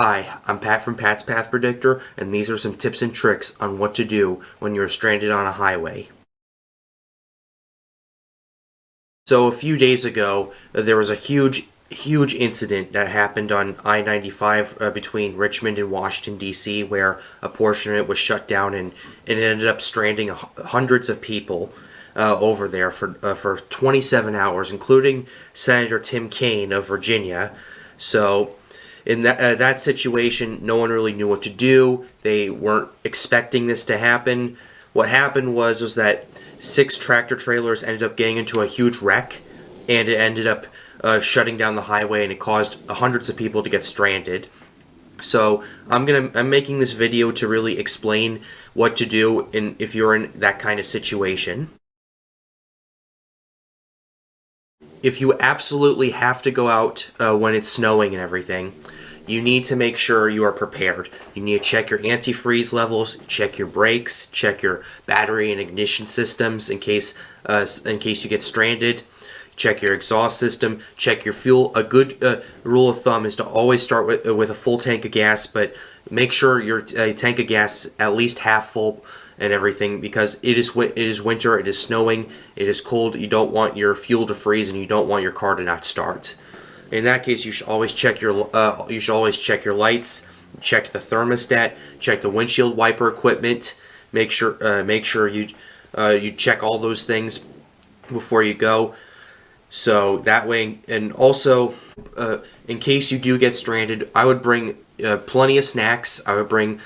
Hi, I'm Pat from Pat's Path Predictor, and these are some tips and tricks on what to do when you're stranded on a highway. So a few days ago, there was a huge incident that happened on I-95 between Richmond and Washington, D.C., where a portion of it was shut down, and it ended up stranding hundreds of people over there for 27 hours, including Senator Tim Kaine of Virginia. So in that situation, no one really knew what to do. They weren't expecting this to happen. What happened was that 6 tractor trailers ended up getting into a huge wreck, and it ended up shutting down the highway, and it caused hundreds of people to get stranded. So I'm making this video to really explain what to do if you're in that kind of situation. If you absolutely have to go out when it's snowing and everything, you need to make sure you are prepared. You need to check your antifreeze levels, check your brakes, check your battery and ignition systems in case you get stranded. Check your exhaust system, check your fuel. A good rule of thumb is to always start with a full tank of gas, but make sure your tank of gas is at least half full and everything, because it is winter, it is snowing, it is cold. You don't want your fuel to freeze, and you don't want your car to not start. In that case, you should always check your lights, check the thermostat, check the windshield wiper equipment. Make sure you check all those things before you go. So that way, and also in case you do get stranded, I would bring plenty of snacks. I would bring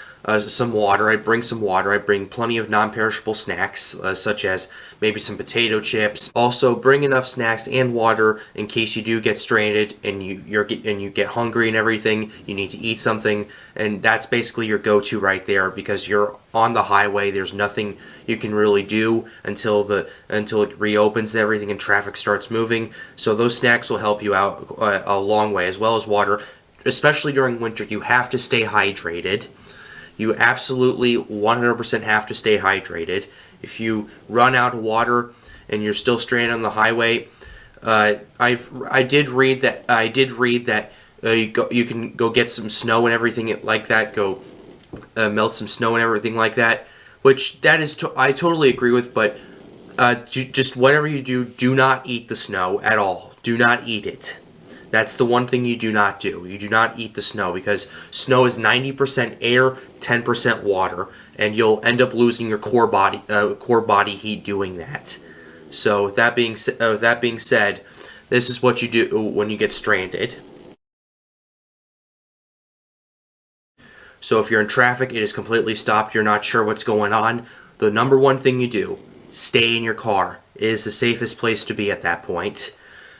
some water. I'd bring some water. I'd bring plenty of non-perishable snacks, such as maybe some potato chips. Also, bring enough snacks and water in case you do get stranded and you get hungry and everything. You need to eat something, and that's basically your go-to right there, because you're on the highway. There's nothing you can really do until it reopens and everything and traffic starts moving. So those snacks will help you out a long way, as well as water. Especially during winter, you have to stay hydrated. You absolutely 100% have to stay hydrated. If you run out of water and you're still stranded on the highway, I did read that you can go get some snow and everything like that. Go melt some snow and everything like that. Which I totally agree with. But just whatever you do, do not eat the snow at all. Do not eat it. That's the one thing you do not do. You do not eat the snow, because snow is 90% air, 10% water, and you'll end up losing your core body heat doing that. So with that being said, this is what you do when you get stranded. So if you're in traffic, it is completely stopped, you're not sure what's going on, the number one thing you do, stay in your car. It is the safest place to be at that point.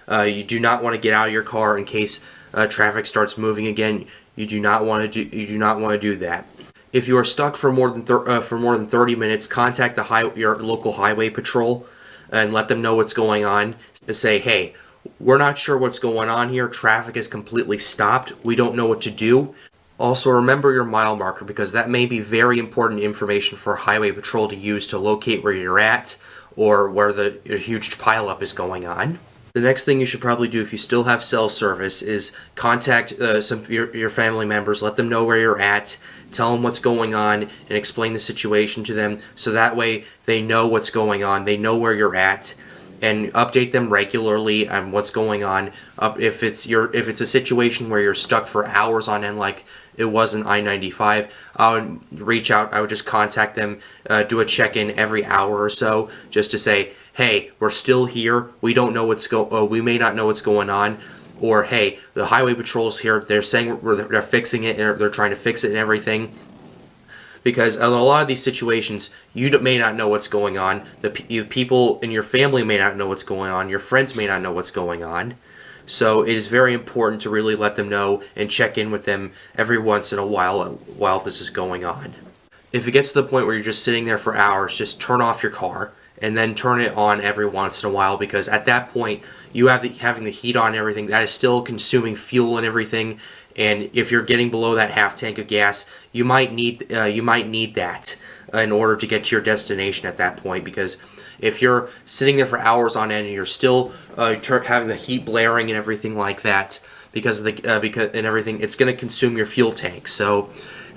You do not want to get out of your car in case traffic starts moving again. You do not want to do that. If you are stuck for more than 30 minutes, contact your local highway patrol and let them know what's going on. Say, hey, we're not sure what's going on here. Traffic is completely stopped. We don't know what to do. Also, remember your mile marker, because that may be very important information for highway patrol to use to locate where you're at or where the huge pileup is going on. The next thing you should probably do, if you still have cell service, is contact some of your family members. Let them know where you're at. Tell them what's going on and explain the situation to them, so that way they know what's going on. They know where you're at, and update them regularly on what's going on. If it's a situation where you're stuck for hours on end, like it was in I-95, I would reach out. I would just contact them, do a check-in every hour or so, just to say, hey, we're still here. We don't know we may not know what's going on. Or, hey, the highway patrol's here. They're saying they're fixing it, and they're trying to fix it and everything. Because in a lot of these situations, you may not know what's going on. The people in your family may not know what's going on. Your friends may not know what's going on. So it is very important to really let them know and check in with them every once in a while this is going on. If it gets to the point where you're just sitting there for hours, just turn off your car and then turn it on every once in a while, because at that point you having the heat on and everything, that is still consuming fuel and everything. And if you're getting below that half tank of gas, you might need that in order to get to your destination at that point, because if you're sitting there for hours on end and you're still having the heat blaring and everything like that, because of the because and everything. It's going to consume your fuel tank. So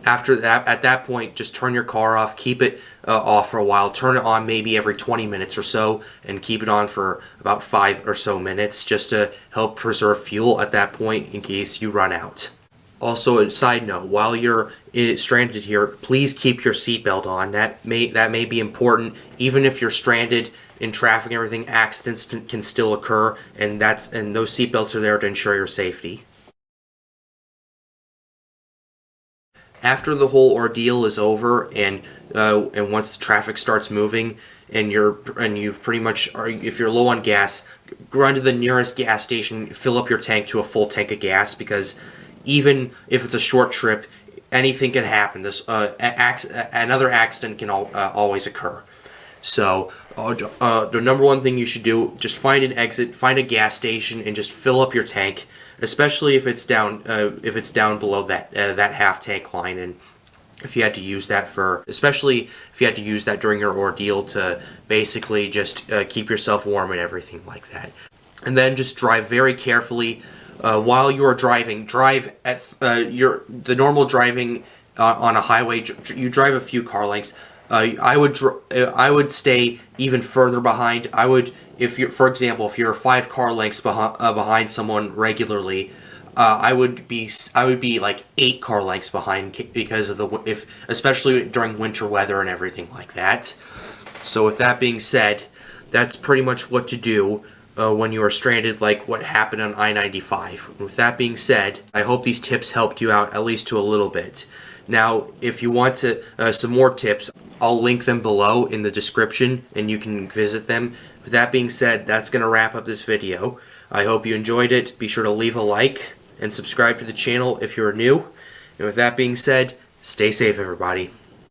after that, at that point, just turn your car off, keep it off for a while, turn it on maybe every 20 minutes or so, and keep it on for about 5 or so minutes just to help preserve fuel at that point in case you run out. Also, a side note, while you're stranded here, please keep your seatbelt on. That may be important. Even if you're stranded in traffic and everything, accidents can still occur, and those seatbelts are there to ensure your safety. After the whole ordeal is over, and once the traffic starts moving, and you've pretty much if you're low on gas, run to the nearest gas station, fill up your tank to a full tank of gas, because even if it's a short trip, anything can happen. Another accident can always occur. So the number one thing you should do, just find an exit, find a gas station, and just fill up your tank, especially if it's down below that half tank line, and if you had to use that during your ordeal to basically just keep yourself warm and everything like that. And then just drive very carefully. While you are driving, drive at the normal driving on a highway. You drive a few car lengths. I would stay even further behind. For example, if you're 5 car lengths behind someone regularly, I would be like 8 car lengths behind because of especially during winter weather and everything like that. So with that being said, that's pretty much what to do when you are stranded, like what happened on I-95. With that being said, I hope these tips helped you out at least to a little bit. Now, if you want some more tips, I'll link them below in the description, and you can visit them. With that being said, that's going to wrap up this video. I hope you enjoyed it. Be sure to leave a like and subscribe to the channel if you're new. And with that being said, stay safe, everybody.